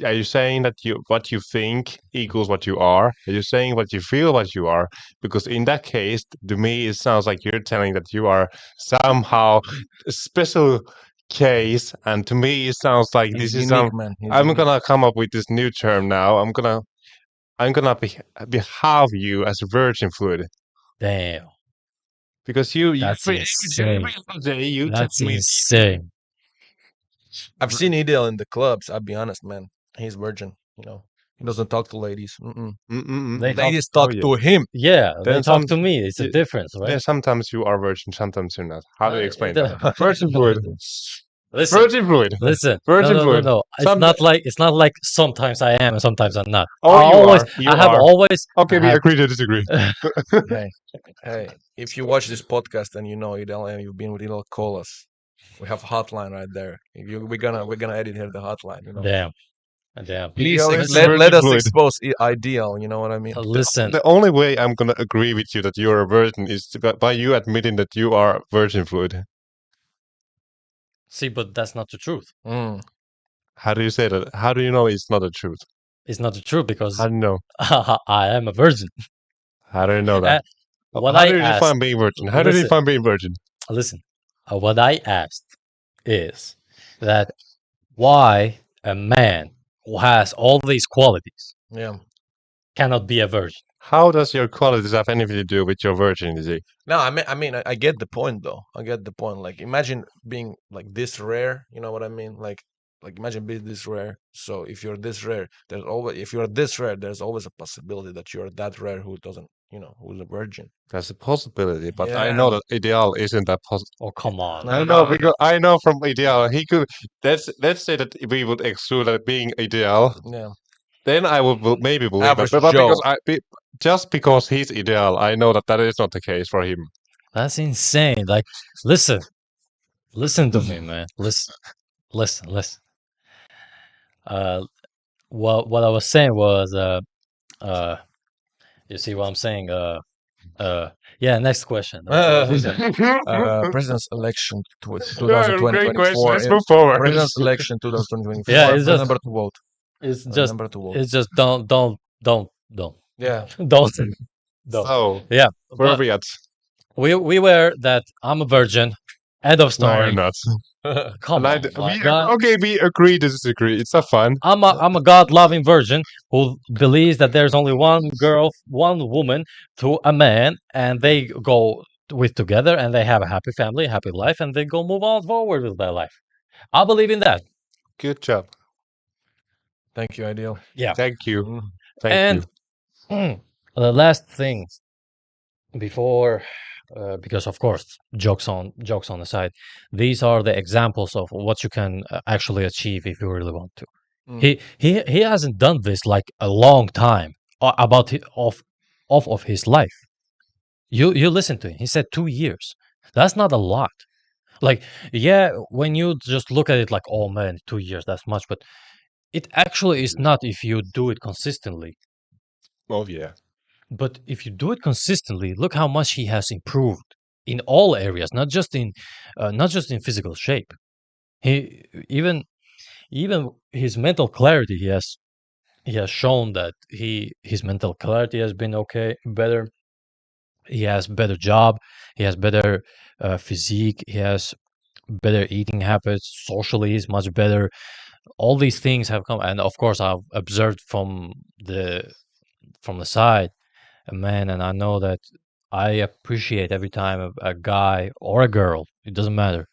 are you saying that you what you think equals what you are? Are you saying what you feel what you are? Because in that case, to me, it sounds like you're telling that you are somehow a special case, and to me, it sounds like He's this is some. unique, man. He's I'm unique. gonna come up with this new term now. I'm gonna behave you as virgin fluid Damn, because you that's insane. every day you tell That's me insane. I've seen Ideal in the clubs. I'll be honest, man. He's virgin. He doesn't talk to ladies. Mm-mm. They talk. Ladies Oh talk yeah. to him. Yeah, they Then talk some to me. It's a y- difference, right? then sometimes you are virgin, sometimes you're not. How do you explain The- that? Virgin fluid. Listen, Virgin fluid. listen. No, Virgin no, no, fluid. no. Some It's not like sometimes I am and sometimes I'm not. oh you are. You I have are. always, Okay, I we have. agree to disagree. Hey, hey, if you watch this podcast and you know Ideal and you've been with Ideal, call us. We have a hotline right there. We're gonna edit here the hotline. Damn, damn. Please Ideal, explain let virgin us fluid. expose Ideal. You know what I mean? Listen, The only way I'm gonna agree with you that you're a virgin is by you admitting that you are virgin fluid. see, but that's not the truth. Mm. How do you say that? How do you know it's not the truth? It's not the truth because How do you know? I am a virgin. How do you know that? What How I do you asked, define being virgin? How do you listen, define being virgin? listen. What I asked is that why a man who has all these qualities Yeah. cannot be a virgin. How does your qualities have anything to do with your virginity? No, I get the point though. I get the point. Like, imagine being like this rare. You know what I mean? Like imagine being this rare. So if you're this rare, if you're this rare, there's always a possibility that you're that rare who doesn't, who's a virgin. That's a possibility, but I Yeah. know that Ideal isn't that possible. Oh, come on. I know because I know from Ideal he could. Let's say that we would exclude that being Ideal. Yeah. then I would maybe believe that. Average But Joe. just because he's ideal, I know that is not the case for him. That's insane. Like, listen, listen to me, man. Listen. Uh, what I was saying was, uh, you see what I'm saying? Uh, yeah. Next question. President's election Yeah, great question. 2024. Let's move forward. President's election 2024. Yeah, it's just, Remember to vote. it's just, Remember to vote. it's just don't, Yeah. don't. So, Yeah, where are but we at? we were that I'm a virgin. End of No, you're story. not. Come And on, my God. okay, we agree to disagree. It's a fun. I'm a God-loving virgin who believes that there's only one girl, one woman to a man, and they go with together, and they have a happy family, happy life, and they go move on forward with their life. I believe in that. Good job. Thank you, Ideal. Yeah. Thank you. Mm. Thank you. And the last thing before, because of course, jokes on the side, these are the examples of what you can actually achieve if you really want to. Mm. He hasn't done this like a long time about of his life. You listen to him. He said 2 years. That's not a lot. Like, yeah, when you just look at it like, oh man, 2 years, that's much, but it actually is not if you do it consistently. Oh yeah. But if you do it consistently, look how much he has improved in all areas, not just in physical shape. He even his mental clarity. He has shown that his mental clarity has been better. He has better job. He has better physique. He has better eating habits. Socially, he's much better. All these things have come, and of course, I've observed from the side, man, and I know that I appreciate every time a guy or a girl, it doesn't matter,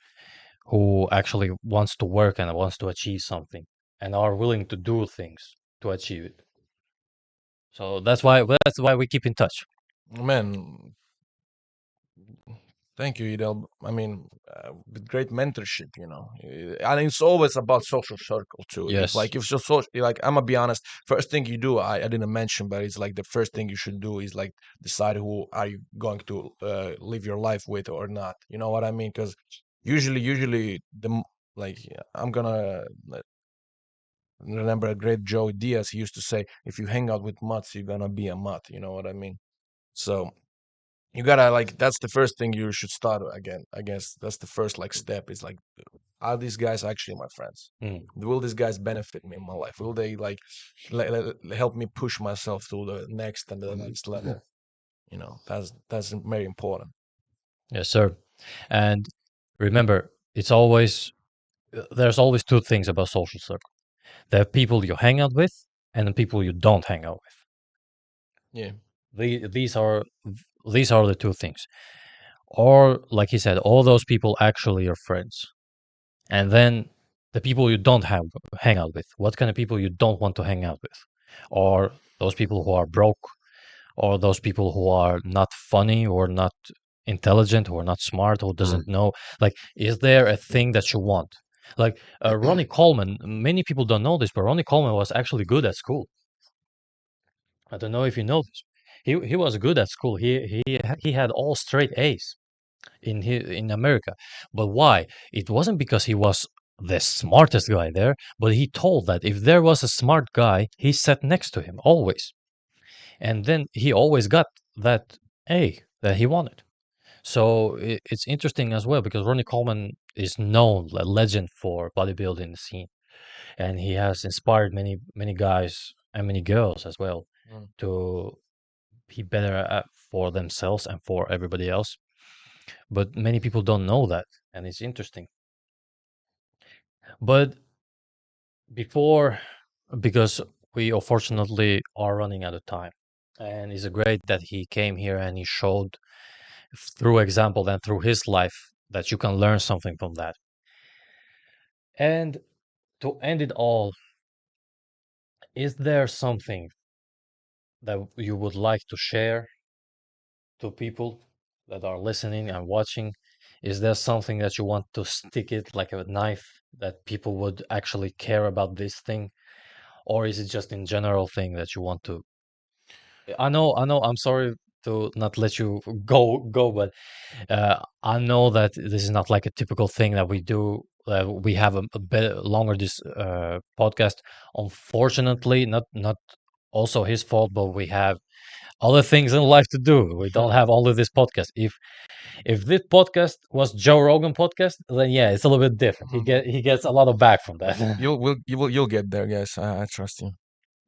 who actually wants to work and wants to achieve something and are willing to do things to achieve it. So that's why we keep in touch. Man, thank you, Idel. I mean, with great mentorship, and it's always about social circle too. Yes. If you're like, I'm gonna be honest. First thing you do, I didn't mention, but it's like the first thing you should do is like decide who are you going to live your life with or not. You know what I mean? Because usually I'm gonna remember a great Joe Diaz. He used to say, if you hang out with mutts, you're gonna be a mutt. You know what I mean? So you gotta like that's the first thing you should start again. I guess that's the first like step is like, are these guys actually my friends? Will these guys benefit me in my life? Will they like help me push myself to the next and the next level? That's very important. Yes, sir. And remember, there's always two things about social circle. There are people you hang out with and the people you don't hang out with. Yeah. These are the two things. Or like he said, all those people actually are friends. And then the people you don't hang out with. What kind of people you don't want to hang out with? Or those people who are broke, or those people who are not funny or not intelligent or not smart or doesn't know. Like, is there a thing that you want? Like Ronnie Coleman, many people don't know this, but Ronnie Coleman was actually good at school. I don't know if you know this. He was good at school. He had all straight A's in America. But why? It wasn't because he was the smartest guy there, but he told that if there was a smart guy, he sat next to him always. And then he always got that A that he wanted. So it's interesting as well because Ronnie Coleman is known, a legend for bodybuilding scene, and he has inspired many guys and many girls as well to be better for themselves and for everybody else. But many people don't know that, and it's interesting. But before, because we unfortunately are running out of time, and it's great that he came here and he showed through example and through his life that you can learn something from that. And to end it all, is there something that you would like to share to people that are listening and watching? Is there something that you want to stick it like a knife that people would actually care about this thing? or is it just in general thing that you want to? I know. I'm sorry to not let you go, but I know that this is not like a typical thing that we do. We have a bit longer this podcast. Unfortunately, not also his fault, but we have other things in life to do. We don't have only this podcast. If this podcast was Joe Rogan podcast, then yeah, it's a little bit different. He gets a lot of back from that. You'll get there, guys. I trust you.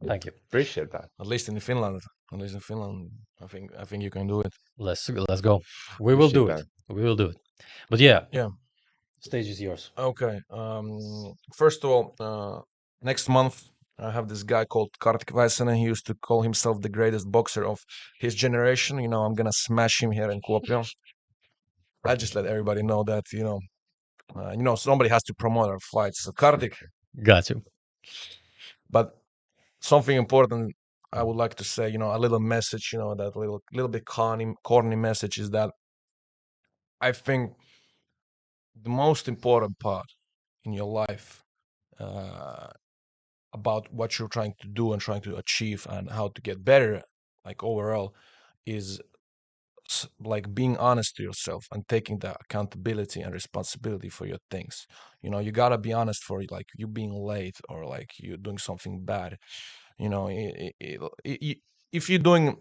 Thank you. Appreciate that. At least in Finland. At least in Finland, I think you can do it. Let's go. We will do it. Appreciate We will do it. But yeah, Yeah. stage is yours. Okay. First of all, next month I have this guy called Kartik Väisänen. He used to call himself the greatest boxer of his generation. You know, I'm gonna smash him here in Kuopio. I just let everybody know that somebody has to promote our fights. So Kartik, Got you. but something important I would like to say. You know, a little message. You know, that little bit corny message is that I think the most important part in your life. About what you're trying to do and trying to achieve and how to get better, like overall, is like being honest to yourself and taking the accountability and responsibility for your things. You know, you gotta be honest for like you being late or like you doing something bad. You know, if you're doing,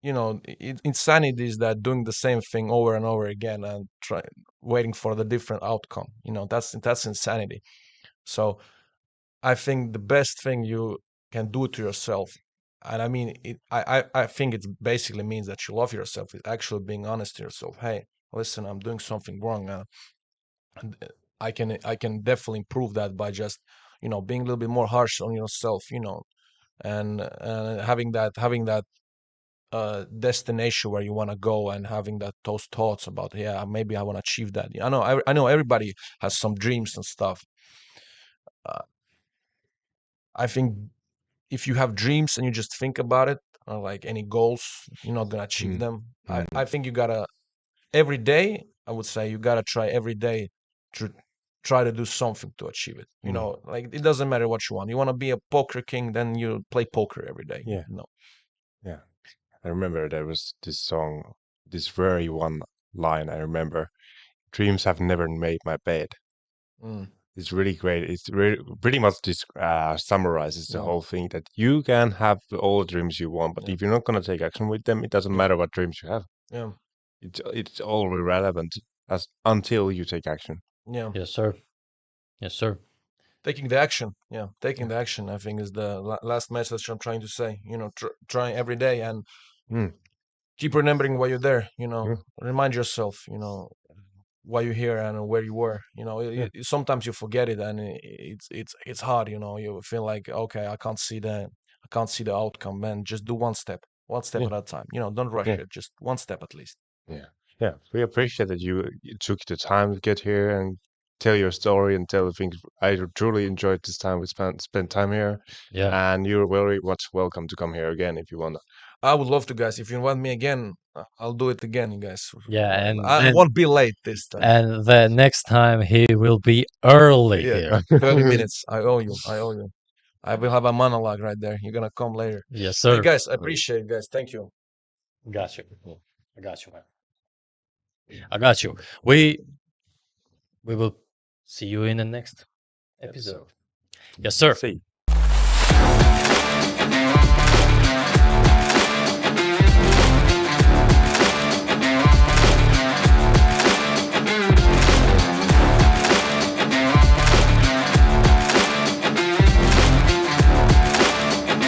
insanity is that doing the same thing over and over again and waiting for the different outcome. You know, that's insanity. So I think the best thing you can do to yourself, and I mean, I think it basically means that you love yourself, is actually being honest to yourself. Hey, listen, I'm doing something wrong. And I can definitely improve that by just, being a little bit more harsh on yourself, and having that destination where you want to go and having those thoughts about, yeah, maybe I want to achieve that. I know everybody has some dreams and stuff. Uh, I think if you have dreams and you just think about it, or like any goals, you're not gonna achieve them. I think you gotta every day. I would say you gotta try every day to try to do something to achieve it. Like it doesn't matter what you want. You want to be a poker king, then you play poker every day. Yeah. No. Yeah. I remember there was this song, this very one line I remember. Dreams have never made my bed. Mm. It's really great. It's really, pretty much summarizes the Yeah. whole thing that you can have all the dreams you want, but Yeah. if you're not going to take action with them, it doesn't Yeah. matter what dreams you have. Yeah. It's all irrelevant until you take action. Yeah. Yes, sir. Yes, sir. Taking the action. Yeah. Taking the action, I think, is the last message I'm trying to say. Try every day and Mm. keep remembering why you're there. Mm. Remind yourself, why you're here and where you were. Yeah. Sometimes you forget it, and it's hard. You feel like, okay, I can't see the outcome, man. Just do one step Yeah. at a time. Don't rush Yeah. it. Just one step at least. Yeah. Yeah. We appreciate that you took the time to get here and tell your story and tell the things. I truly enjoyed this time we spent time here. Yeah. And you're very much welcome to come here again if you want. I would love to, guys. If you invite me again, I'll do it again, guys. Yeah, and I then won't be late this time. and the next time he will be early Yeah, here. 30 minutes. I owe you. I will have a monologue right there. You're gonna come later. Yes, Hey, sir. guys, I appreciate it, guys. Thank you. Got you. I got you, man. I got you. We will see you in the next episode. Yes, sir. See.